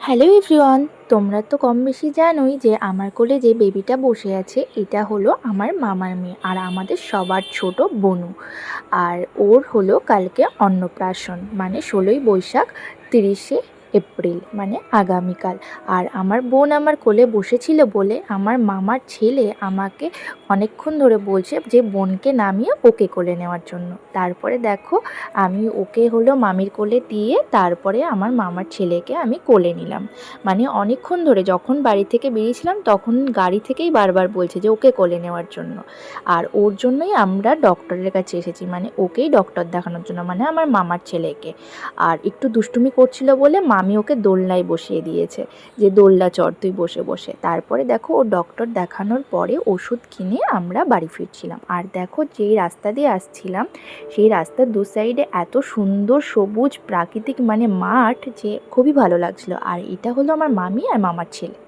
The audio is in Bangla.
হ্যালো এভরিওয়ান, তোমরা তো কম বেশি জানোই যে আমার কোলে যে বেবিটা বসে আছে এটা হলো আমার মামার মেয়ে আর আমাদের সবার ছোট বনু। আর ওর হলো কালকে অন্নপ্রাশন, মানে 16ই বৈশাখ, 30শে এপ্রিল, মানে আগামীকাল। আর আমার বোন আমার কোলে বসেছিল বলে আমার মামার ছেলে আমাকে অনেকক্ষণ ধরে বলছে যে বোনকে নামিয়ে ওকে কোলে নেওয়ার জন্য। তারপরে দেখো আমি ওকে হলো মামির কোলে দিয়ে তারপরে আমার মামার ছেলেকে আমি কোলে নিলাম। মানে অনেকক্ষণ ধরে যখন বাড়ি থেকে বেরিয়েছিলাম তখন গাড়ি থেকেই বারবার বলছে যে ওকে কোলে নেওয়ার জন্য। আর ওর জন্যই আমরা ডক্টরের কাছে এসেছি, মানে ওকেই ডক্টর দেখানোর জন্য, মানে আমার মামার ছেলেকে। আর একটু দুষ্টুমি করছিল বলে মামি ওকে দোলনায় বসিয়ে দিয়েছে, যে দোলনা চড় তুই বসে বসে। তারপরে দেখো ও ডক্টর দেখানোর পরে ওষুধ কিনে আমরা বাড়ি ফিরছিলাম। আর দেখো যেই রাস্তা দিয়ে আসছিলাম সেই রাস্তার দু সাইডে এত সুন্দর সবুজ প্রাকৃতিক মানে মাঠ, যে খুবই ভালো লাগছিল। আর এটা হলো আমার মামি আর মামার ছেলে।